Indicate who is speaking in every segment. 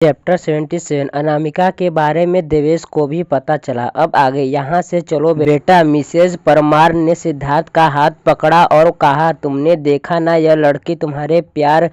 Speaker 1: Chapter 77 Anamika के बारे में देवेश को भी पता चला। अब आगे यहाँ से चलो बेटा। मिसेज परमार ने सिद्धार्थ का हाथ पकड़ा और कहा, तुमने देखा ना, यह लड़की तुम्हारे प्यार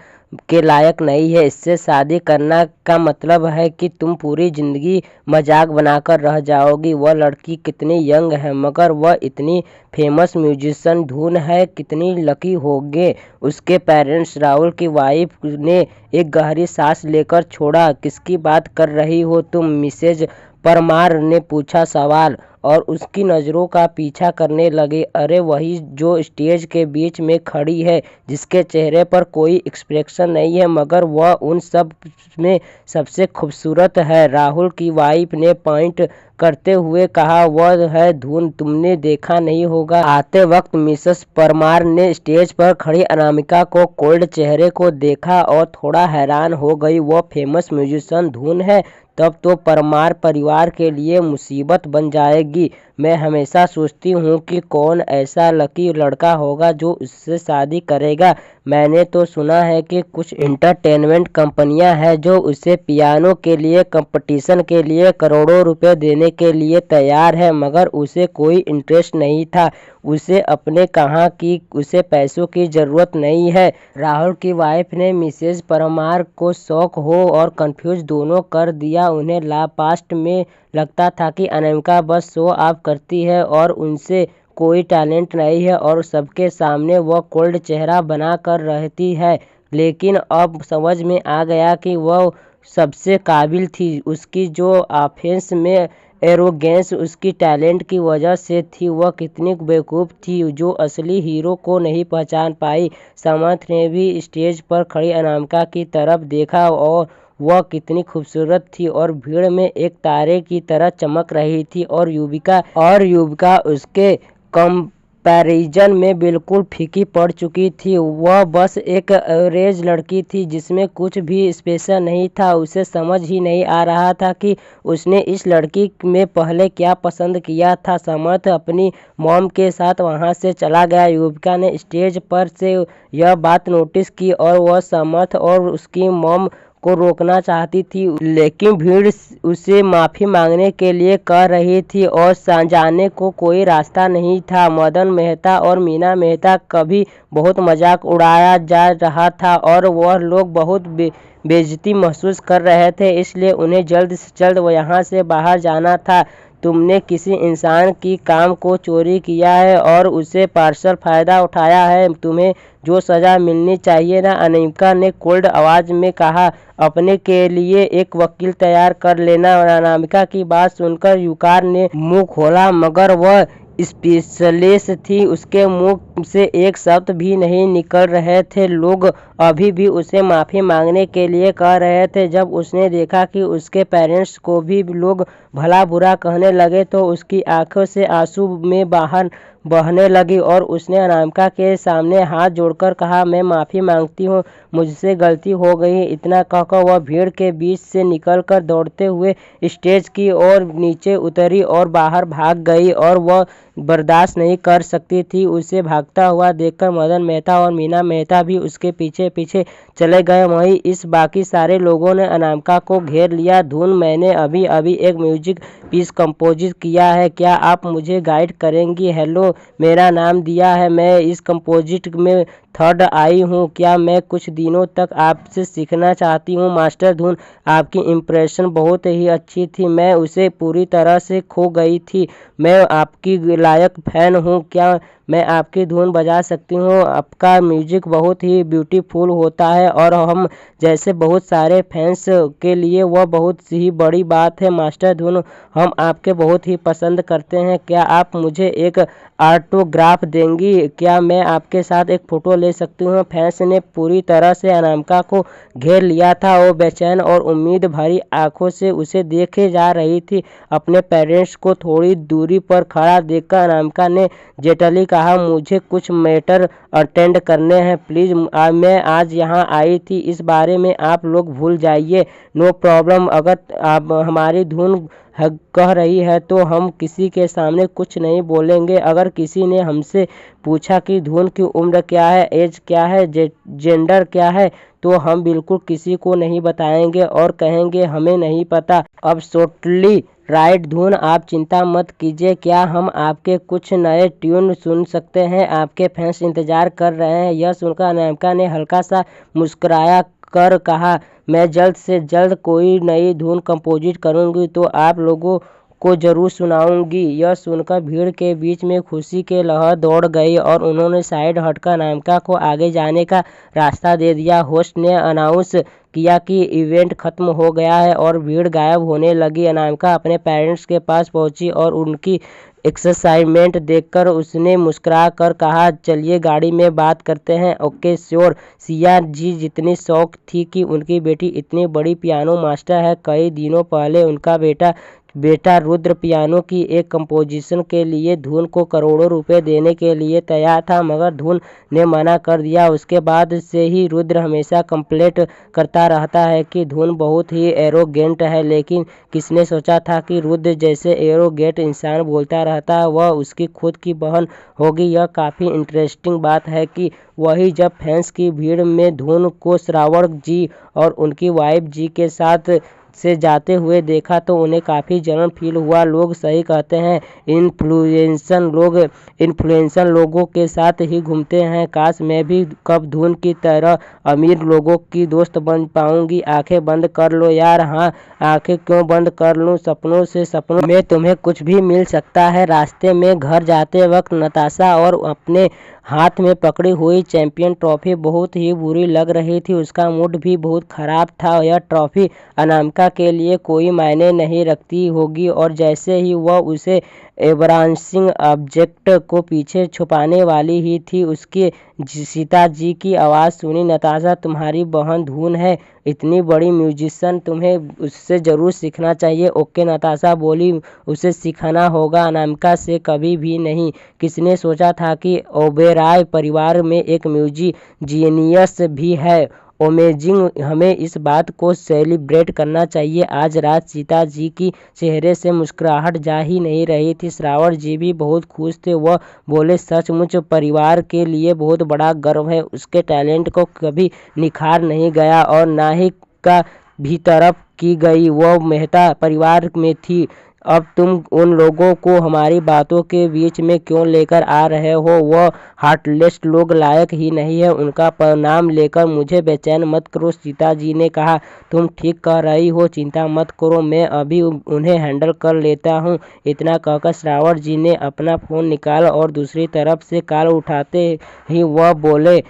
Speaker 1: के लायक नहीं है। इससे शादी करना का मतलब है कि तुम पूरी जिंदगी मजाक बनाकर रह जाओगी। वह लड़की कितनी यंग है, मगर वह इतनी फेमस म्यूजिशियन धुन है। कितनी लकी होगे उसके पेरेंट्स। राहुल की वाइफ ने एक गहरी सांस लेकर छोड़ा। किसकी बात कर रही हो तुम? मिसेज परमार ने पूछा सवाल और उसकी नज़रों का पीछा करने लगे। अरे वही जो स्टेज के बीच में खड़ी है, जिसके चेहरे पर कोई एक्सप्रेशन नहीं है, मगर वह उन सब में सबसे खूबसूरत है। राहुल की वाइफ ने पॉइंट करते हुए कहा, वह है धुन। तुमने देखा नहीं होगा। आते वक्त मिसेस परमार ने स्टेज पर खड़ी अनामिका को कोल्ड चेहरे को देखा और थोड़ा हैरान हो गई। वह फेमस म्यूजिशियन धुन है, तब तो परमार परिवार के लिए मुसीबत बन जाएगी। मैं हमेशा सोचती हूँ कि कौन ऐसा लकी लड़का होगा जो उससे शादी करेगा। मैंने तो सुना है कि कुछ इंटरटेनमेंट कंपनियां हैं जो उसे पियानो के लिए कंपटीशन के लिए करोड़ों रुपए देने के लिए तैयार है, मगर उसे कोई इंटरेस्ट नहीं था। उसे अपने कहा कि उसे पैसों की ज़रूरत नहीं है। राहुल की वाइफ ने मिसेज परमार को शौक हो और कंफ्यूज दोनों कर दिया। उन्हें लापास्ट में लगता था कि अनामिका बस शो ऑफ करती है और उनसे कोई टैलेंट नहीं है और सबके सामने वह कोल्ड चेहरा बना कर रहती है। लेकिन अब समझ में आ गया कि वह सबसे काबिल थी। उसकी जो ऑफेंस में एरोगेंस उसकी टैलेंट की वजह से थी। वह कितनी बेवकूफ़ थी जो असली हीरो को नहीं पहचान पाई। समर्थ ने भी स्टेज पर खड़ी अनामिका की तरफ देखा और वह कितनी खूबसूरत थी और भीड़ में एक तारे की तरह चमक रही थी। और युविका उसके कंपैरिजन में बिल्कुल फीकी पड़ चुकी थी। वह बस एक एवरेज लड़की थी जिसमें कुछ भी स्पेशल नहीं था। उसे समझ ही नहीं आ रहा था कि उसने इस लड़की में पहले क्या पसंद किया था। समर्थ अपनी मॉम के साथ वहां से चला गया। युविका ने स्टेज पर से यह बात नोटिस की और वह समर्थ और उसकी मॉम को रोकना चाहती थी, लेकिन भीड़ उसे माफ़ी मांगने के लिए कह रही थी और जाने को कोई रास्ता नहीं था। मदन मेहता और मीना मेहता का भी बहुत मजाक उड़ाया जा रहा था और वह लोग बहुत बेइज्जती महसूस कर रहे थे, इसलिए उन्हें जल्द से जल्द यहाँ से बाहर जाना था। तुमने किसी इंसान की काम को चोरी किया है और उसे पार्शल फ़ायदा उठाया है। तुम्हें जो सज़ा मिलनी चाहिए ना। अनामिका ने कोल्ड आवाज़ में कहा, अपने के लिए एक वकील तैयार कर लेना। अनामिका की बात सुनकर युवकार ने मुंह खोला, मगर वह स्पीचलेस थी। उसके मुंह से एक शब्द भी नहीं निकल रहे थे। लोग अभी भी उसे माफ़ी मांगने के लिए कह रहे थे। जब उसने देखा कि उसके पेरेंट्स को भी लोग भला बुरा कहने लगे तो उसकी आंखों से आंसू में बाहर बहने लगी और उसने अनामिका के सामने हाथ जोड़कर कहा, मैं माफ़ी मांगती हूँ, मुझसे गलती हो गई। इतना कहकर वह भीड़ के बीच से निकलकर दौड़ते हुए स्टेज की ओर नीचे उतरी और बाहर भाग गई और वह बर्दाश्त नहीं कर सकती थी। उसे भागता हुआ देखकर मदन मेहता और मीना मेहता भी उसके पीछे पीछे चले गए। वहीं इस बाकी सारे लोगों ने अनामिका को घेर लिया। धुन, मैंने अभी अभी एक म्यूजिक पीस कंपोज किया है, क्या आप मुझे गाइड करेंगी? हेलो, मेरा नाम दिया है, मैं इस कंपोजिट में थर्ड आई हूँ। क्या मैं कुछ दिनों तक आपसे सीखना चाहती हूँ? मास्टर धुन, आपकी इम्प्रेशन बहुत ही अच्छी थी, मैं उसे पूरी तरह से खो गई थी। मैं आपकी लायक फ़ैन हूँ, क्या मैं आपकी धुन बजा सकती हूँ? आपका म्यूजिक बहुत ही ब्यूटीफुल होता है और हम जैसे बहुत सारे फैंस के लिए वह बहुत ही बड़ी बात है। मास्टर धुन, हम आपके बहुत ही पसंद करते हैं, क्या आप मुझे एक ऑटोग्राफ देंगी? क्या मैं आपके साथ एक फ़ोटो ले सकती हूँ? फैंस ने पूरी तरह से अनामिका को घेर लिया था। वो बेचैन और उम्मीद भरी आंखों से उसे देखे जा रही थी। अपने पेरेंट्स को थोड़ी दूरी पर खड़ा देखकर अनामिका ने जेटली कहा, मुझे कुछ मैटर अटेंड करने हैं, प्लीज़। मैं आज यहाँ आई थी, इस बारे में आप लोग भूल जाइए। No problem. अगर आप हमारी धुन कह रही है तो हम किसी के सामने कुछ नहीं बोलेंगे। अगर किसी ने हमसे पूछा कि धून की उम्र क्या है, एज क्या है, जेंडर क्या है, तो हम बिल्कुल किसी को नहीं बताएंगे और कहेंगे हमें नहीं पता। अब टोटली राइट धून, आप चिंता मत कीजिए। क्या हम आपके कुछ नए ट्यून सुन सकते हैं? आपके फैंस इंतजार कर रहे हैं। यह सुनकर अनामिका ने हल्का सा मुस्कुराया कर कहा, मैं जल्द से जल्द कोई नई धुन कंपोजिट करूंगी तो आप लोगों को जरूर सुनाऊंगी। यह सुनकर भीड़ के बीच में खुशी के लहर दौड़ गई और उन्होंने साइड हटकर अनामिका को आगे जाने का रास्ता दे दिया। होस्ट ने अनाउंस किया कि इवेंट खत्म हो गया है और भीड़ गायब होने लगी। अनामिका अपने पेरेंट्स के पास पहुंची और उनकी एक्साइटमेंट देखकर उसने मुस्कुरा कर कहा, चलिए गाड़ी में बात करते हैं। Okay sure. सिया जी जितनी शौक थी कि उनकी बेटी इतनी बड़ी पियानो मास्टर है। कई दिनों पहले उनका बेटा रुद्र पियानो की एक कंपोजिशन के लिए धुन को करोड़ों रुपए देने के लिए तैयार था, मगर धुन ने मना कर दिया। उसके बाद से ही रुद्र हमेशा कंप्लेंट करता रहता है कि धुन बहुत ही एरोगेंट है, लेकिन किसने सोचा था कि रुद्र जैसे एरोगेंट इंसान बोलता रहता है वह उसकी खुद की बहन होगी। यह काफ़ी इंटरेस्टिंग बात है कि वही जब फैंस की भीड़ में धुन को श्रावण जी और उनकी वाइफ जी के साथ से जाते हुए देखा तो उन्हें काफ़ी जलन फील हुआ। लोग सही कहते हैं, इन्फ्लुएंसर लोगों के साथ ही घूमते हैं। काश मैं भी कब धुन की तरह अमीर लोगों की दोस्त बन पाऊंगी। आंखें बंद कर लो यार। हाँ, आंखें क्यों बंद कर लूं? सपनों में तुम्हें कुछ भी मिल सकता है। रास्ते में घर जाते वक्त नताशा और अपने हाथ में पकड़ी हुई चैंपियन ट्रॉफी बहुत ही बुरी लग रही थी। उसका मूड भी बहुत खराब था। यह ट्रॉफी अनामिका के लिए कोई मायने नहीं रखती होगी और जैसे ही वह उसे एम्बैरेसिंग ऑब्जेक्ट को पीछे छुपाने वाली ही थी, उसकी सीता जी की आवाज़ सुनी, नताशा तुम्हारी बहन धून है, इतनी बड़ी म्यूजिशियन, तुम्हें उससे ज़रूर सीखना चाहिए। ओके नताशा बोली, उसे सिखाना होगा, अनामिका से कभी भी नहीं। किसने सोचा था कि ओबेरॉय परिवार में एक म्यूजिक जीनियस भी है। अमेजिंग, हमें इस बात को सेलिब्रेट करना चाहिए। आज रात सीता जी की चेहरे से मुस्कुराहट जा ही नहीं रही थी। श्रावण जी भी बहुत खुश थे। वह बोले, सचमुच परिवार के लिए बहुत बड़ा गर्व है। उसके टैलेंट को कभी निखार नहीं गया और ना ही का भी तरफ की गई। वह मेहता परिवार में थी। अब तुम उन लोगों को हमारी बातों के बीच में क्यों लेकर आ रहे हो? वह हार्टलेस लोग लायक ही नहीं है। उनका नाम लेकर मुझे बेचैन मत करो। सीता जी ने कहा, तुम ठीक कह रही हो, चिंता मत करो, मैं अभी उन्हें हैंडल कर लेता हूँ। इतना कहकर श्रावण जी ने अपना फ़ोन निकाला और दूसरी तरफ से कॉल उठाते ही वह बोले,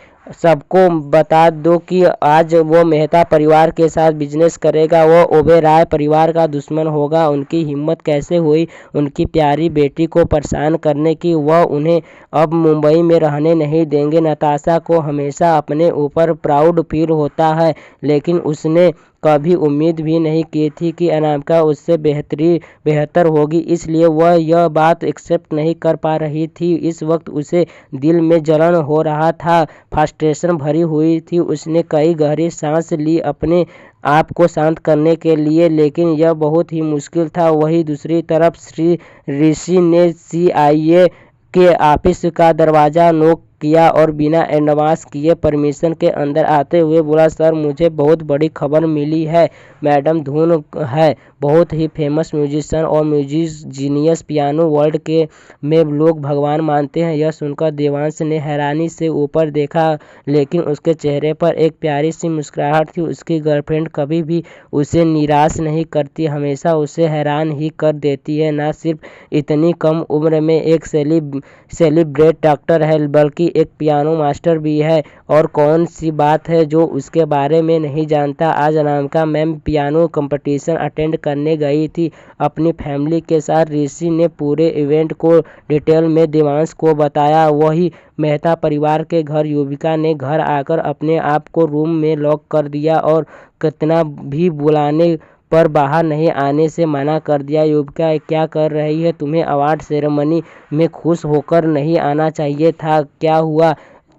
Speaker 1: सबको बता दो कि आज वो मेहता परिवार के साथ बिजनेस करेगा। वो ओबेरॉय परिवार का दुश्मन होगा। उनकी हिम्मत कैसे हुई उनकी प्यारी बेटी को परेशान करने की? वह उन्हें अब मुंबई में रहने नहीं देंगे। नताशा को हमेशा अपने ऊपर प्राउड फील होता है, लेकिन उसने कभी उम्मीद भी नहीं की थी कि अनामिका उससे बेहतर होगी, इसलिए वह यह बात एक्सेप्ट नहीं कर पा रही थी। इस वक्त उसे दिल में जलन हो रहा था, फ्रस्ट्रेशन भरी हुई थी। उसने कई गहरी सांस ली अपने आप को शांत करने के लिए, लेकिन यह बहुत ही मुश्किल था। वहीं दूसरी तरफ श्री ऋषि ने CIA के ऑफिस का दरवाज़ा नॉक किया और बिना एडवांस किए परमिशन के अंदर आते हुए बोला, सर मुझे बहुत बड़ी खबर मिली है। मैडम धून है बहुत ही फेमस म्यूजिशियन और म्यूजिक जीनियस, पियानो वर्ल्ड के में लोग भगवान मानते हैं। यह सुनकर देवांश ने हैरानी से ऊपर देखा, लेकिन उसके चेहरे पर एक प्यारी सी मुस्कुराहट थी। उसकी गर्लफ्रेंड कभी भी उसे निराश नहीं करती, हमेशा उसे हैरान ही कर देती है। ना सिर्फ इतनी कम उम्र में एक सेलिब्रेट डॉक्टर है, बल्कि एक पियानो मास्टर भी है। और कौन सी बात है जो उसके बारे में नहीं जानता? आज Anamika ma'am piano competition attend करने गई थी अपनी फैमिली के साथ। ऋषि ने पूरे इवेंट को डिटेल में देवांश को बताया। वही मेहता परिवार के घर युविका ने घर आकर अपने आप को रूम में लॉक कर दिया और कितना भी बुलाने पर बाहर नहीं आने से मना कर दिया। युविका क्या कर रही है? तुम्हें अवार्ड सेरेमनी में खुश होकर नहीं आना चाहिए था। क्या हुआ?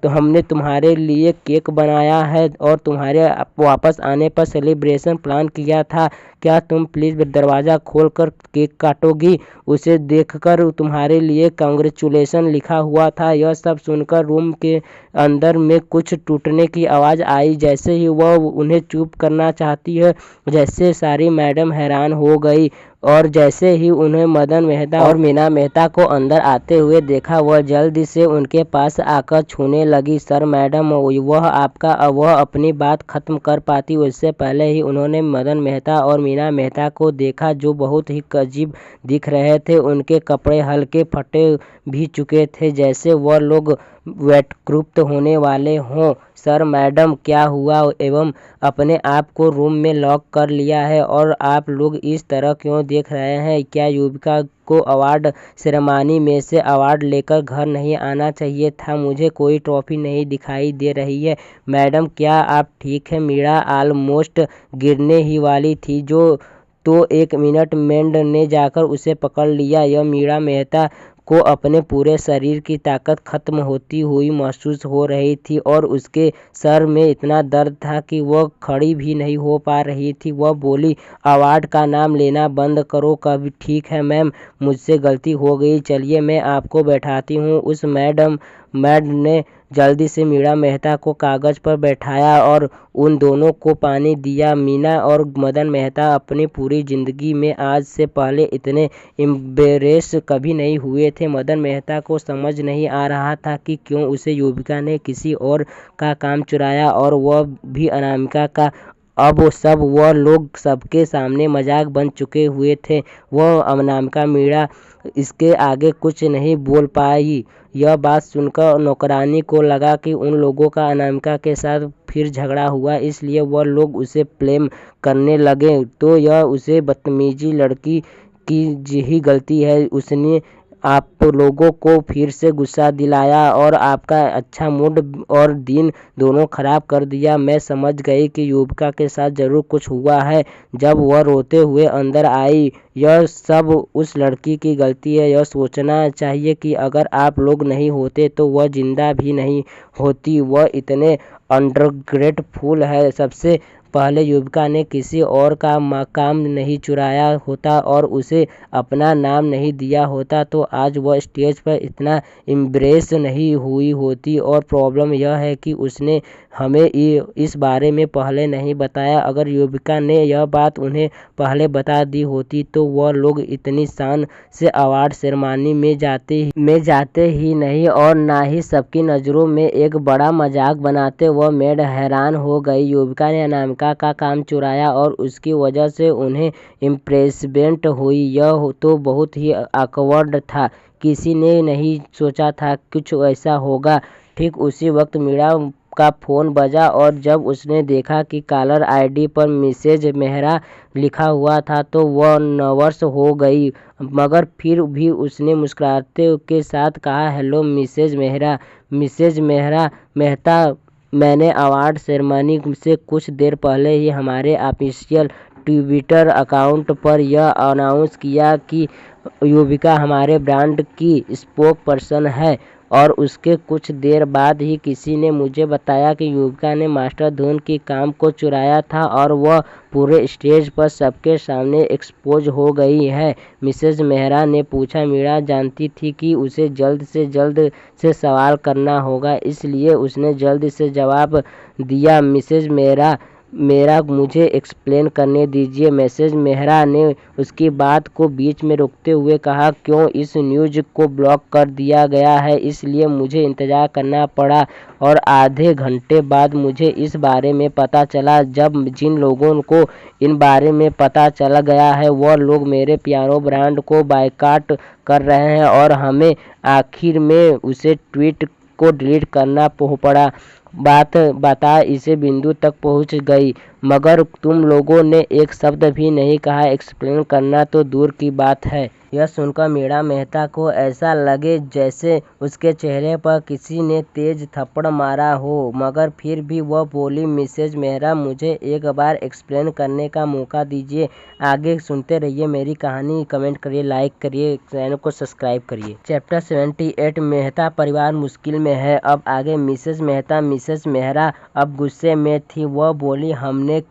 Speaker 1: तो हमने तुम्हारे लिए केक बनाया है और तुम्हारे वापस आने पर सेलिब्रेशन प्लान किया था। क्या तुम प्लीज़ दरवाज़ा खोल कर केक काटोगी? उसे देखकर तुम्हारे लिए कांग्रेचुलेशन लिखा हुआ था। यह सब सुनकर रूम के अंदर में कुछ टूटने की आवाज़ आई। जैसे ही वह उन्हें चुप करना चाहती है, जैसे सारी मैडम हैरान हो गई और जैसे ही उन्हें मदन मेहता और मीना मेहता को अंदर आते हुए देखा, वह जल्दी से उनके पास आकर छूने लगी। सर मैडम, वह अपनी बात खत्म कर पाती उससे पहले ही उन्होंने मदन मेहता और मीना मेहता को देखा, जो बहुत ही अजीब दिख रहे थे। उनके कपड़े हल्के फटे भी चुके थे, जैसे वह लोग वेटक्रुप्त होने वाले हों। सर मैडम, क्या हुआ? एवं अपने आप को रूम में लॉक कर लिया है और आप लोग इस तरह क्यों देख रहे हैं? क्या युविका को अवार्ड सेरेमनी में से अवार्ड लेकर घर नहीं आना चाहिए था? मुझे कोई ट्रॉफी नहीं दिखाई दे रही है। मैडम, क्या आप ठीक है? मीरा ऑलमोस्ट गिरने ही वाली थी तो 1 मिनट मेड ने जाकर उसे पकड़ लिया। यह मीरा मेहता को अपने पूरे शरीर की ताकत खत्म होती हुई महसूस हो रही थी और उसके सर में इतना दर्द था कि वह खड़ी भी नहीं हो पा रही थी। वह बोली, अवार्ड का नाम लेना बंद करो कभी। ठीक है मैम, मुझसे गलती हो गई, चलिए मैं आपको बैठाती हूँ। उस मैड ने जल्दी से मीरा मेहता को कागज पर बैठाया और उन दोनों को पानी दिया। मीना और मदन मेहता अपनी पूरी जिंदगी में आज से पहले इतने एम्बेरेस कभी नहीं हुए थे। मदन मेहता को समझ नहीं आ रहा था कि क्यों उसे युविका ने किसी और का काम चुराया, और वह भी अनामिका का। अब वह लोग सबके सामने मजाक बन चुके हुए थे। वह अनामिका मीरा इसके आगे कुछ नहीं बोल पाई। यह बात सुनकर नौकरानी को लगा कि उन लोगों का अनामिका के साथ फिर झगड़ा हुआ, इसलिए वह लोग उसे ब्लेम करने लगे। तो यह उसे बदतमीजी लड़की की ही गलती है, उसने आप लोगों को फिर से गुस्सा दिलाया और आपका अच्छा मूड और दिन दोनों खराब कर दिया। मैं समझ गई कि युविका के साथ जरूर कुछ हुआ है जब वह रोते हुए अंदर आई। यह सब उस लड़की की गलती है। यह सोचना चाहिए कि अगर आप लोग नहीं होते तो वह जिंदा भी नहीं होती। वह इतने अनग्रेटफुल है। सबसे पहले युविका ने किसी और का मकाम नहीं चुराया होता और उसे अपना नाम नहीं दिया होता तो आज वह स्टेज पर इतना इम्प्रेस नहीं हुई होती। और प्रॉब्लम यह है कि उसने हमें इस बारे में पहले नहीं बताया। अगर युविका ने यह बात उन्हें पहले बता दी होती तो वह लोग इतनी शान से अवार्ड सेरेमनी में जाते ही नहीं और ना ही सबकी नज़रों में एक बड़ा मजाक बनाते। वह मेड हैरान हो गई। युविका ने अनामिका का काम चुराया और उसकी वजह से उन्हें इम्प्रेसमेंट हुई। यह तो बहुत ही ऑकवर्ड था। किसी ने नहीं सोचा था कुछ ऐसा होगा। ठीक उसी वक्त मीरा का फ़ोन बजा और जब उसने देखा कि कॉलर आईडी पर मिसेज मेहरा लिखा हुआ था तो वह नर्वस हो गई, मगर फिर भी उसने मुस्कुराते के साथ कहा, hello Mrs Mehra. Mrs Mehta, मैंने अवार्ड सेरेमनी से कुछ देर पहले ही हमारे ऑफिशियल ट्विटर अकाउंट पर यह अनाउंस किया कि युविका हमारे ब्रांड की स्पोक पर्सन है, और उसके कुछ देर बाद ही किसी ने मुझे बताया कि युविका ने मास्टर धोन की काम को चुराया था और वह पूरे स्टेज पर सबके सामने एक्सपोज हो गई है। मिसेज मेहरा ने पूछा। मीरा जानती थी कि उसे जल्द से सवाल करना होगा, इसलिए उसने जल्द से जवाब दिया, मिसेज मेरा मुझे एक्सप्लेन करने दीजिए। मिसेज मेहरा ने उसकी बात को बीच में रोकते हुए कहा, क्यों इस न्यूज़ को ब्लॉक कर दिया गया है, इसलिए मुझे इंतज़ार करना पड़ा और आधे घंटे बाद मुझे इस बारे में पता चला। जब जिन लोगों को इन बारे में पता चला गया है वह लोग मेरे पियानो ब्रांड को बायकॉट कर रहे हैं और हमें आखिर में उसे ट्वीट को डिलीट करना पड़ा। बात इसे बिंदु तक पहुंच गई, मगर तुम लोगों ने एक शब्द भी नहीं कहा। एक्सप्लेन करना तो दूर की बात है, यह सुनकर मीरा मेहता को ऐसा लगे जैसे उसके चेहरे पर किसी ने तेज थप्पड़ मारा हो, मगर फिर भी वह बोली, मिसेज मेहरा, मुझे एक बार एक्सप्लेन करने का मौका दीजिए। आगे सुनते रहिए मेरी कहानी। कमेंट करिए, लाइक करिए, चैनल को सब्सक्राइब करिए। चैप्टर 78, मेहता परिवार मुश्किल में है। अब आगे। मिसेज मेहता मिसेज मेहरा अब गुस्से में थी। वह बोली, हमने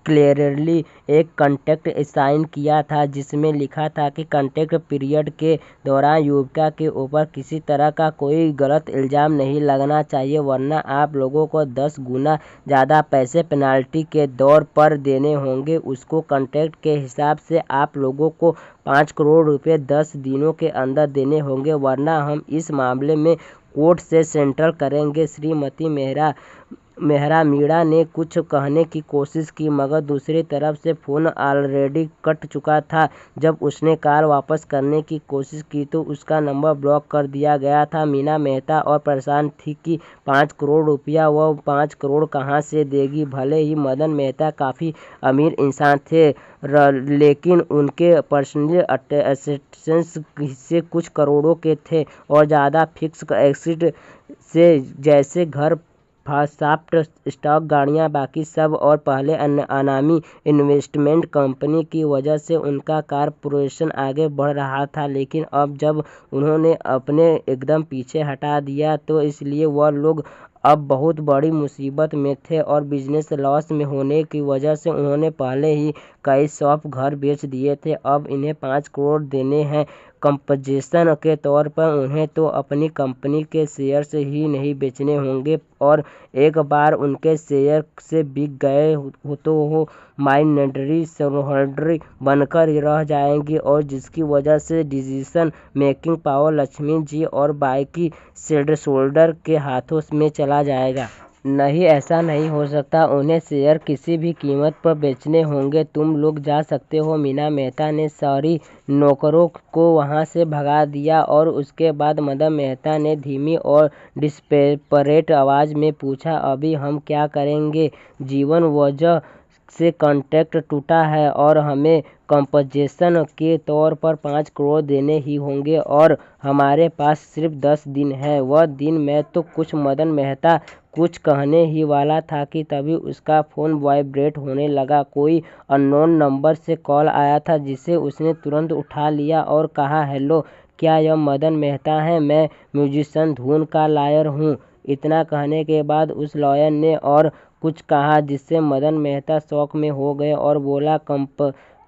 Speaker 1: क्लियरली एक कॉन्ट्रैक्ट साइन किया था जिसमें लिखा था कि कॉन्ट्रैक्ट पीरियड के दौरान युविका के ऊपर किसी तरह का कोई गलत इल्ज़ाम नहीं लगना चाहिए, वरना आप लोगों को 10 गुना ज़्यादा पैसे पेनाल्टी के तौर पर देने होंगे। उसको कॉन्ट्रैक्ट के हिसाब से आप लोगों को 5 करोड़ रुपए 10 दिनों के अंदर देने होंगे, वरना हम इस मामले में कोर्ट से सेटल करेंगे। श्रीमती मेहरा मीरा ने कुछ कहने की कोशिश की, मगर दूसरी तरफ से फ़ोन ऑलरेडी कट चुका था। जब उसने कॉल वापस करने की कोशिश की तो उसका नंबर ब्लॉक कर दिया गया था। मीरा मेहता और परेशान थी कि 5 करोड़ रुपया वह 5 करोड़ कहाँ से देगी। भले ही मदन मेहता काफ़ी अमीर इंसान थे, लेकिन उनके पर्सनल असेट्स से कुछ करोड़ों के थे और ज़्यादा फिक्स एसेट से जैसे घर, सॉफ्ट स्टॉक, गाड़ियां, बाकी सब, और पहले अनामी इन्वेस्टमेंट कंपनी की वजह से उनका कॉर्पोरेशन आगे बढ़ रहा था। लेकिन अब जब उन्होंने अपने एकदम पीछे हटा दिया तो इसलिए वह लोग अब बहुत बड़ी मुसीबत में थे और बिजनेस लॉस में होने की वजह से उन्होंने पहले ही कई शॉप, घर बेच दिए थे। अब इन्हें 5 करोड़ देने हैं कंपनसेशन के तौर पर। उन्हें तो अपनी कंपनी के शेयर्स ही नहीं बेचने होंगे, और एक बार उनके शेयर से बिक गए तो वो माइनॉरिटी शेयरहोल्डर बनकर रह जाएंगी, और जिसकी वजह से decision making power Lakshmi ji और बाकी शेयरहोल्डर के हाथों में चला जाएगा। नहीं, ऐसा नहीं हो सकता। उन्हें शेयर किसी भी कीमत पर बेचने होंगे। तुम लोग जा सकते हो। मीरा मेहता ने सारी नौकरों को वहां से भगा दिया और उसके बाद मदन मेहता ने धीमी और डिस्पेरेट आवाज में पूछा, अभी हम क्या करेंगे? जीवन वजह से कॉन्ट्रैक्ट टूटा है और हमें कंपनसेशन के तौर पर 5 करोड़ देने ही होंगे, और हमारे पास सिर्फ 10 दिन है। वह दिन में तो कुछ मदन मेहता कुछ कहने ही वाला था कि तभी उसका फ़ोन वाइब्रेट होने लगा। कोई अननोन नंबर से कॉल आया था, जिसे उसने तुरंत उठा लिया और कहा, हेलो, क्या यह मदन मेहता है? मैं म्यूजिशियन धुन का लॉयर हूँ। इतना कहने के बाद उस लॉयर ने और कुछ कहा जिससे मदन मेहता शॉक में हो गए और बोला,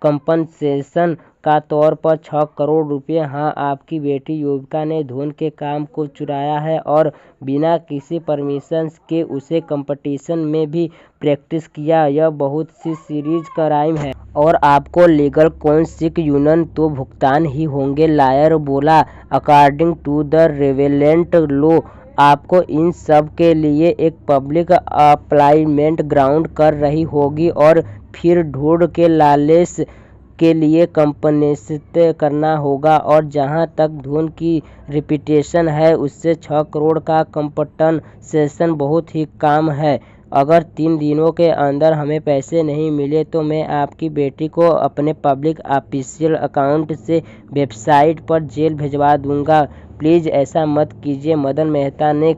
Speaker 1: कंपनसेशन का तौर पर 6 करोड़ रुपए। हाँ, आपकी बेटी युविका ने धुन के काम को चुराया है और बिना किसी परमिशन के उसे कंपटीशन में भी प्रैक्टिस किया। यह बहुत सी सीरीज क्राइम है और आपको लीगल कॉन्सिक्वेंस तो भुगतान ही होंगे। लॉयर बोला, अकॉर्डिंग टू द रेवेलेंट लॉ आपको इन सब के लिए एक पब्लिक अप्लाइमेंट ग्राउंड कर रही होगी और फिर ढूंढ के लाइसेंस के लिए कंपनसेशन करना होगा। और जहां तक धुन की रेपुटेशन है, उससे 6 करोड़ का कंपनसेशन बहुत ही कम है। अगर 3 दिनों के अंदर हमें पैसे नहीं मिले तो मैं आपकी बेटी को अपने पब्लिक ऑफिशियल अकाउंट से वेबसाइट पर जेल भिजवा दूंगा। प्लीज़ ऐसा मत कीजिए। मदन मेहता ने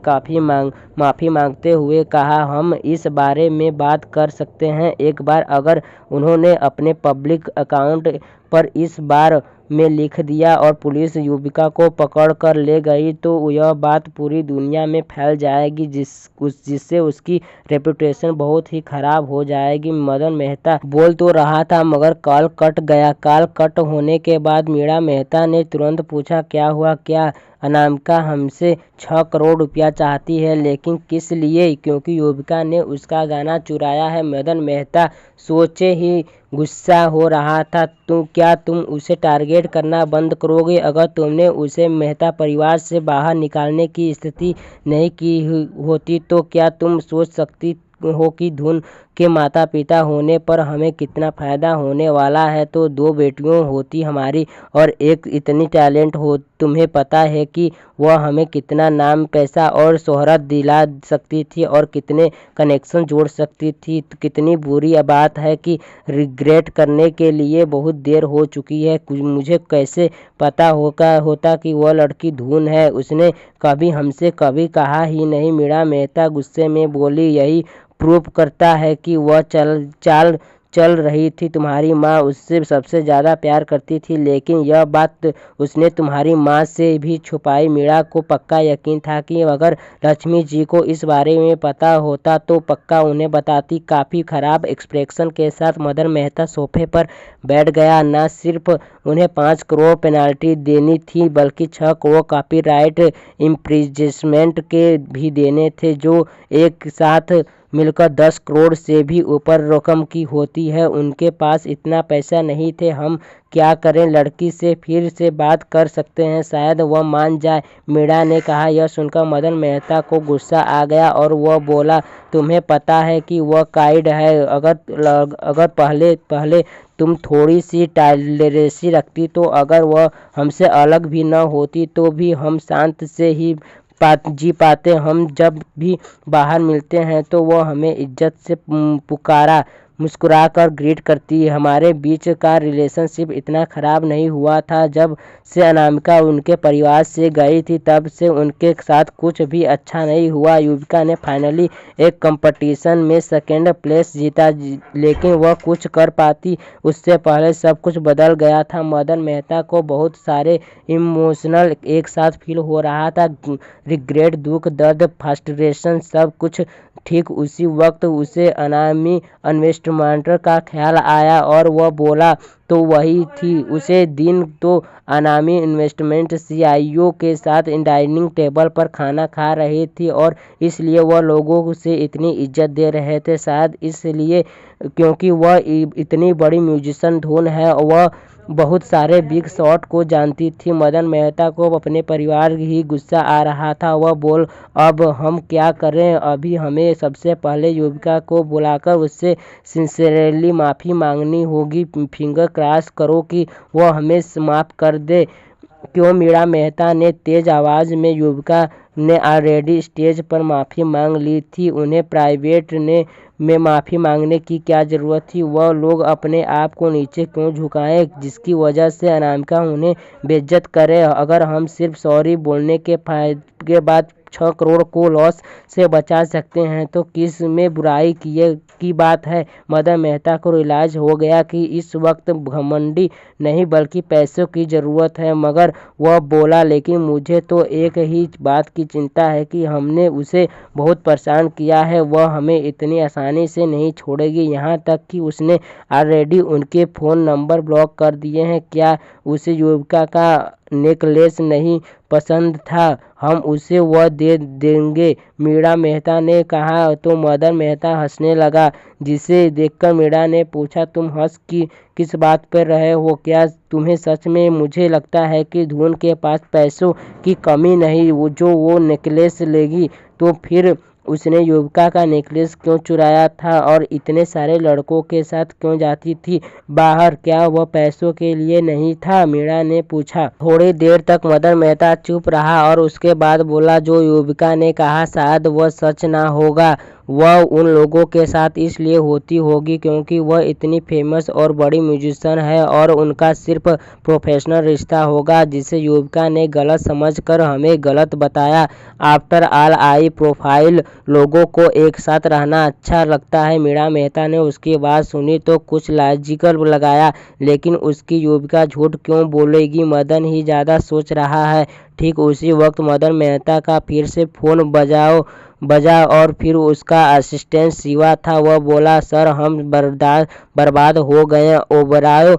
Speaker 1: माफ़ी मांगते हुए कहा, हम इस बारे में बात कर सकते हैं एक बार। अगर उन्होंने अपने पब्लिक अकाउंट पर इस बार में लिख दिया और पुलिस युविका को पकड़ कर ले गई तो यह बात पूरी दुनिया में फैल जाएगी, जिससे उसकी रेपुटेशन बहुत ही खराब हो जाएगी। मदन मेहता बोल तो रहा था मगर कॉल कट गया। कॉल कट होने के बाद मीरा मेहता ने तुरंत पूछा, क्या हुआ? क्या अनामिका हमसे 6 करोड़ रुपया चाहती है? लेकिन किस लिए? क्योंकि युविका ने उसका गाना चुराया है। मदन मेहता सोचे ही गुस्सा हो रहा था। क्या तुम उसे टारगेट करना बंद करोगे? अगर तुमने उसे मेहता परिवार से बाहर निकालने की स्थिति नहीं की होती तो क्या तुम सोच सकती हो कि धुन के माता पिता होने पर हमें कितना फ़ायदा होने वाला है? तो 2 बेटियों होती हमारी और एक इतनी टैलेंट तुम्हें पता है कि वह हमें कितना नाम, पैसा और शोहरत दिला सकती थी और कितने कनेक्शन जोड़ सकती थी। तो कितनी बुरी बात है कि रिग्रेट करने के लिए बहुत देर हो चुकी है। मुझे कैसे पता होता कि वह लड़की धून है। उसने कभी हमसे कभी कहा ही नहीं। मीरा मेहता गुस्से में बोली, यही प्रूफ करता है कि वह चाल चल रही थी। तुम्हारी माँ उससे सबसे ज़्यादा प्यार करती थी, लेकिन यह बात उसने तुम्हारी माँ से भी छुपाई। मीरा को पक्का यकीन था कि अगर लक्ष्मी जी को इस बारे में पता होता तो पक्का उन्हें बताती। काफ़ी खराब एक्सप्रेशन के साथ मदन मेहता सोफे पर बैठ गया। न सिर्फ उन्हें 5 करोड़ पेनाल्टी देनी थी, बल्कि 6 करोड़ कॉपीराइट इंफ्रिंजमेंट के भी देने थे, जो एक साथ मिलकर 10 करोड़ से भी ऊपर रकम की होती है। उनके पास इतना पैसा नहीं थे। हम क्या करें? लड़की से फिर से बात कर सकते हैं, शायद वह मान जाए, मीरा ने कहा। यह सुनकर मदन मेहता को गुस्सा आ गया और वह बोला, तुम्हें पता है कि वह काइड है। अगर पहले तुम थोड़ी सी टॉलरेंसी रखती तो अगर वह हमसे अलग भी न होती तो भी हम शांत से ही जी पाते। हम जब भी बाहर मिलते हैं तो वह हमें इज्जत से मुस्कुराकर ग्रीट करती है। हमारे बीच का रिलेशनशिप इतना ख़राब नहीं हुआ था। जब से अनामिका उनके परिवार से गई थी तब से उनके साथ कुछ भी अच्छा नहीं हुआ। युविका ने फाइनली एक कंपटीशन में 2nd प्लेस जीता, लेकिन वह कुछ कर पाती उससे पहले सब कुछ बदल गया था। मदन मेहता को बहुत सारे इमोशनल एक साथ फील हो रहा था। रिग्रेट, दुख, दर्द, फ्रस्ट्रेशन, सब कुछ। ठीक उसी वक्त उसे अनामी इन्वेस्टमेंट का ख्याल आया और वह बोला तो वही थी। उसे दिन तो अनामी इन्वेस्टमेंट CIO के साथ डाइनिंग टेबल पर खाना खा रही थी और इसलिए वह लोगों से इतनी इज्जत दे रहे थे। शायद इसलिए क्योंकि वह इतनी बड़ी म्यूजिशियन धुन है। वह बहुत सारे बिग शॉट को जानती थी। मदन मेहता को अपने परिवार ही गुस्सा आ रहा था। वह बोल, अब हम क्या करें? अभी हमें सबसे पहले युविका को बुलाकर उससे सिंसियरली माफ़ी मांगनी होगी। फिंगर क्रॉस करो कि वह हमें माफ़ कर दे। क्यों? मीरा मेहता ने तेज आवाज़ में। युविका ने ऑलरेडी स्टेज पर माफ़ी मांग ली थी, उन्हें प्राइवेट में माफ़ी मांगने की क्या ज़रूरत थी? वह लोग अपने आप को नीचे क्यों झुकाएं जिसकी वजह से अनामिका उन्हें बेइज्जत करे? अगर हम सिर्फ सॉरी बोलने के बाद 6 करोड़ को लॉस से बचा सकते हैं तो किस में बुराई की बात है? मदन मेहता को रियलाइज हो गया कि इस वक्त घमंडी नहीं बल्कि पैसों की ज़रूरत है। मगर वह बोला, लेकिन मुझे तो एक ही बात की चिंता है कि हमने उसे बहुत परेशान किया है। वह हमें इतनी आसानी से नहीं छोड़ेगी। यहाँ तक कि उसने ऑलरेडी उनके फ़ोन नंबर ब्लॉक कर दिए हैं। क्या उसे युविका का नेकलेस नहीं पसंद था? हम उसे वह दे देंगे, मीरा मेहता ने कहा। तो मदन मेहता हंसने लगा, जिसे देखकर मीरा ने पूछा, तुम हंस किस बात पर रहे हो? क्या तुम्हें सच में? मुझे लगता है कि धुन के पास पैसों की कमी नहीं जो वो नेकलेस लेगी। तो फिर उसने युविका का नेकलेस क्यों चुराया था और इतने सारे लड़कों के साथ क्यों जाती थी बाहर? क्या वह पैसों के लिए नहीं था? मीरा ने पूछा। थोड़ी देर तक मदन मेहता चुप रहा और उसके बाद बोला, जो युविका ने कहा शायद वह सच ना होगा। वह उन लोगों के साथ इसलिए होती होगी क्योंकि वह इतनी फेमस और बड़ी म्यूजिशियन है और उनका सिर्फ प्रोफेशनल रिश्ता होगा जिसे युविका ने गलत समझकर हमें गलत बताया। आफ्टर ऑल हाई प्रोफाइल लोगों को एक साथ रहना अच्छा लगता है। मीरा मेहता ने उसकी बात सुनी तो कुछ लॉजिकल लगाया, लेकिन उसकी युविका झूठ क्यों बोलेगी? मदन ही ज़्यादा सोच रहा है। ठीक उसी वक्त मदन मेहता का फिर से फ़ोन बजा और फिर उसका असिस्टेंट शिवा था। वह बोला, सर हम बर्बाद हो गए। ओबराय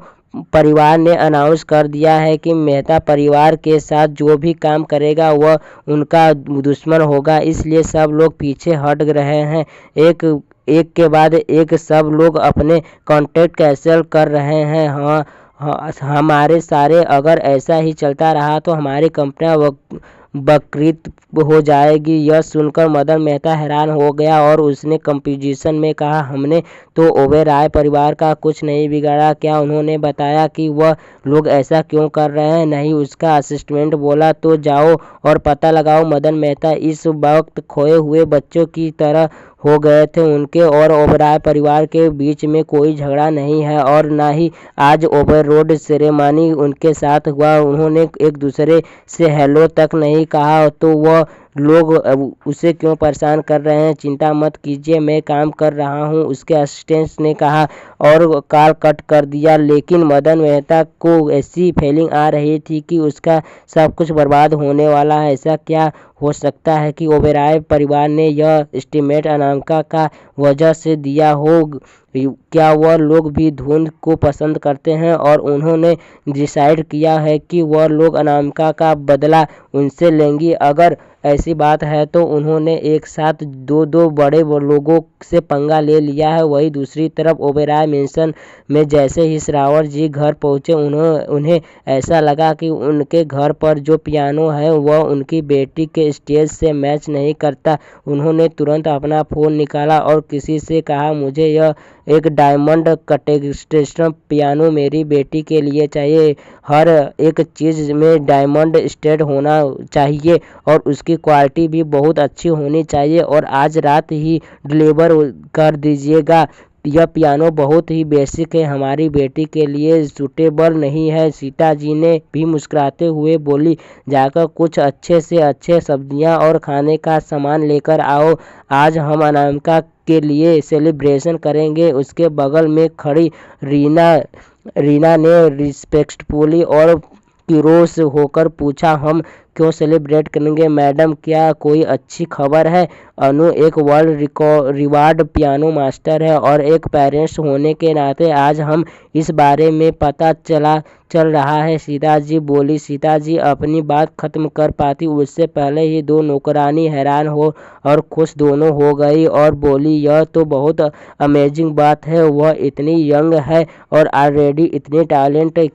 Speaker 1: परिवार ने अनाउंस कर दिया है कि मेहता परिवार के साथ जो भी काम करेगा वह उनका दुश्मन होगा, इसलिए सब लोग पीछे हट रहे हैं। एक के बाद एक सब लोग अपने कॉन्ट्रैक्ट कैंसिल कर रहे हैं। हमारे सारे अगर ऐसा ही चलता रहा तो हमारी कंपनियां बकरीद हो जाएगी। यह सुनकर मदन मेहता हैरान हो गया और उसने कंपोजिशन में कहा, हमने तो ओबेरॉय परिवार का कुछ नहीं बिगाड़ा। क्या उन्होंने बताया कि वह लोग ऐसा क्यों कर रहे हैं? नहीं, उसका असिस्टेंट बोला। तो जाओ और पता लगाओ। मदन मेहता इस वक्त खोए हुए बच्चों की तरह हो गए थे। उनके और ओबेरॉय परिवार के बीच में कोई झगड़ा नहीं है और न ही आज ओवरलोड सेरेमनी उनके साथ हुआ। उन्होंने एक दूसरे से हेलो तक नहीं कहा, तो वह लोग उसे क्यों परेशान कर रहे हैं? चिंता मत कीजिए, मैं काम कर रहा हूँ, उसके असिस्टेंट ने कहा और कॉल कट कर दिया। लेकिन मदन मेहता को ऐसी फीलिंग आ रही थी कि उसका सब कुछ बर्बाद होने वाला है। ऐसा क्या हो सकता है कि ओबेरॉय परिवार ने यह एस्टीमेट अनामिका का वजह से दिया हो? क्या वह लोग भी धुन को पसंद करते हैं और उन्होंने डिसाइड किया है कि वह लोग अनामिका का बदला उनसे लेंगी? अगर ऐसी बात है तो उन्होंने एक साथ दो बड़े लोगों से पंगा ले लिया है। वहीं दूसरी तरफ ओबेरॉय मैंशन में जैसे ही श्रावण जी घर पहुंचे उन्हें ऐसा लगा कि उनके घर पर जो पियानो है वह उनकी बेटी के स्टेज से मैच नहीं करता। उन्होंने तुरंत अपना फ़ोन निकाला और किसी से कहा, मुझे यह एक डायमंड कटेस्टेशन पियानो मेरी बेटी के लिए चाहिए। हर एक चीज़ में डायमंड स्टड होना चाहिए और उसकी क्वालिटी भी बहुत अच्छी होनी चाहिए और आज रात ही डिलीवर कर दीजिएगा। यह पियानो बहुत ही बेसिक है, हमारी बेटी के लिए सूटेबल नहीं है। सीता जी ने भी मुस्कुराते हुए बोली, जाकर कुछ अच्छे से अच्छे सब्जियां और खाने का सामान लेकर आओ। आज हम अनामिका के लिए सेलिब्रेशन करेंगे। उसके बगल में खड़ी रीना ने रिस्पेक्टफुली और क्यूरोस होकर पूछा, हम क्यों सेलिब्रेट करेंगे मैडम, क्या कोई अच्छी खबर है? अनु एक वर्ल्ड रिवार्ड पियानो मास्टर है और एक पेरेंट्स होने के नाते आज हम इस बारे में पता चल रहा है। सीता जी बोली। सीता जी अपनी बात खत्म कर पाती उससे पहले ही दो नौकरानी हैरान हो और खुश दोनों हो गई और बोली, यह तो बहुत अमेजिंग बात है। वह इतनी यंग है और ऑलरेडी इतनी टैलेंट।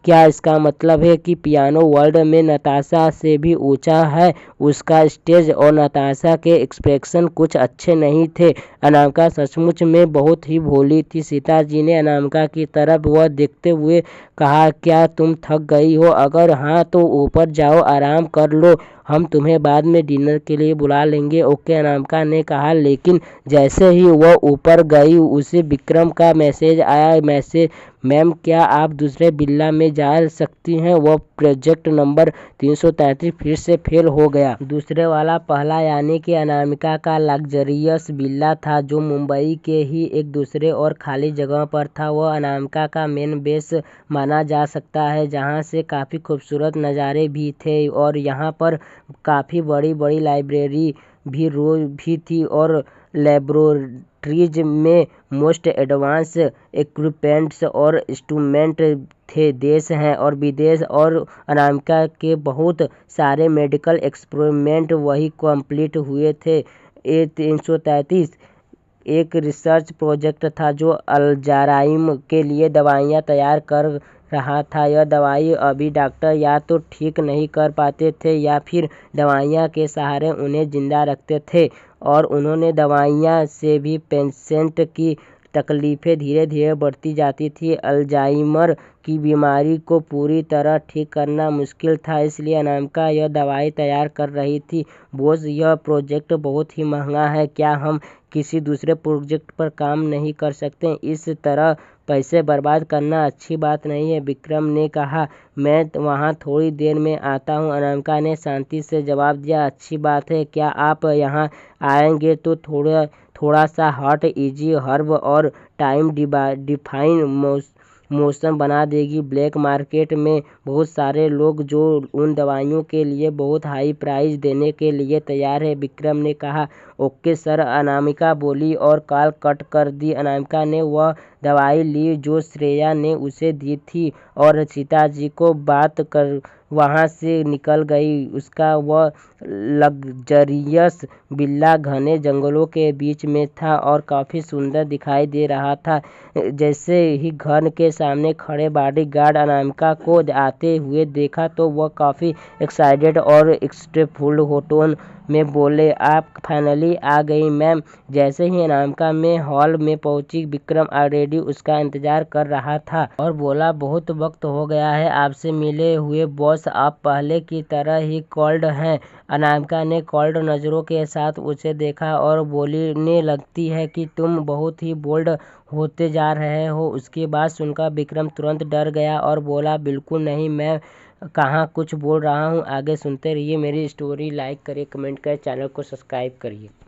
Speaker 1: क्या इसका मतलब है कि पियानो वर्ल्ड में नताशा से भी ऊंचा है? उसका स्टेज और नताशा के एक्सप्रेशन कुछ अच्छे नहीं थे। अनामिका सचमुच में बहुत ही भोली थी। सीता जी ने अनामिका की तरफ वह देखते हुए कहा, क्या तुम थक गई हो? अगर हाँ तो ऊपर जाओ, आराम कर लो, हम तुम्हें बाद में डिनर के लिए बुला लेंगे। ओके, अनामिका ने कहा। लेकिन जैसे ही वह ऊपर गई उसे विक्रम का मैसेज आया। मैसेज, मैम क्या आप दूसरे बिल्ला में जा सकती हैं? वह प्रोजेक्ट नंबर 333 फिर से फेल हो गया। दूसरे वाला पहला यानी कि अनामिका का लग्जरियस बिल्ला था जो मुंबई के ही एक दूसरे और खाली जगह पर था। वह अनामिका का मेन बेस माना जा सकता है जहां से काफ़ी खूबसूरत नज़ारे भी थे और यहाँ पर काफ़ी बड़ी बड़ी लाइब्रेरी भी थी और लेबोरेटरीज में मोस्ट एडवांस इक्विपमेंट्स और इंस्ट्रूमेंट थे। देश हैं और विदेश और अनामिका के बहुत सारे मेडिकल एक्सपेरिमेंट वही कंप्लीट हुए थे। ए 333 एक रिसर्च प्रोजेक्ट था जो अल्जाइमर के लिए दवाइयाँ तैयार कर रहा था। यह दवाई अभी डॉक्टर या तो ठीक नहीं कर पाते थे या फिर दवाइयाँ के सहारे उन्हें जिंदा रखते थे और उन्होंने दवाइयाँ से भी पेशेंट की तकलीफ़ें धीरे धीरे बढ़ती जाती थी। अल्जाइमर की बीमारी को पूरी तरह ठीक करना मुश्किल था, इसलिए अनामिका यह दवाई तैयार कर रही थी। बॉस, यह प्रोजेक्ट बहुत ही महंगा है, क्या हम किसी दूसरे प्रोजेक्ट पर काम नहीं कर सकते? इस तरह पैसे बर्बाद करना अच्छी बात नहीं है, विक्रम ने कहा। मैं वहाँ थोड़ी देर में आता हूँ, अनामिका ने शांति से जवाब दिया। अच्छी बात है, क्या आप यहाँ आएंगे तो थोड़ा सा हॉट इजी हर्ब और टाइम डिफाइन मौसम बना देगी। ब्लैक मार्केट में बहुत सारे लोग जो उन दवाइयों के लिए बहुत हाई प्राइस देने के लिए तैयार है, विक्रम ने कहा। ओके सर, अनामिका बोली और कॉल कट कर दी। अनामिका ने वह दवाई ली जो श्रेया ने उसे दी थी और सीताजी को बात कर वहाँ से निकल गई। उसका वह लग्जरियस विला घने जंगलों के बीच में था और काफ़ी सुंदर दिखाई दे रहा था। जैसे ही घर के सामने खड़े बॉडीगार्ड अनामिका को आते हुए देखा तो वह काफ़ी एक्साइटेड और एक्सट्रेफुल टोन में बोले, आप फाइनली आ गई मैम। जैसे ही अनामिका में हॉल में पहुंची, विक्रम ऑलरेडी उसका इंतजार कर रहा था और बोला, बहुत वक्त हो गया है आपसे मिले हुए बॉस, आप पहले की तरह ही कोल्ड हैं। अनामिका ने कोल्ड नज़रों के साथ उसे देखा और बोलने लगती है कि तुम बहुत ही बोल्ड होते जा रहे हो। उसकी बात सुनकर विक्रम तुरंत डर गया और बोला, बिल्कुल नहीं, मैं कहाँ कुछ बोल रहा हूँ। आगे सुनते रहिए मेरी स्टोरी। लाइक करिए, कमेंट करिए, चैनल को सब्सक्राइब करिए।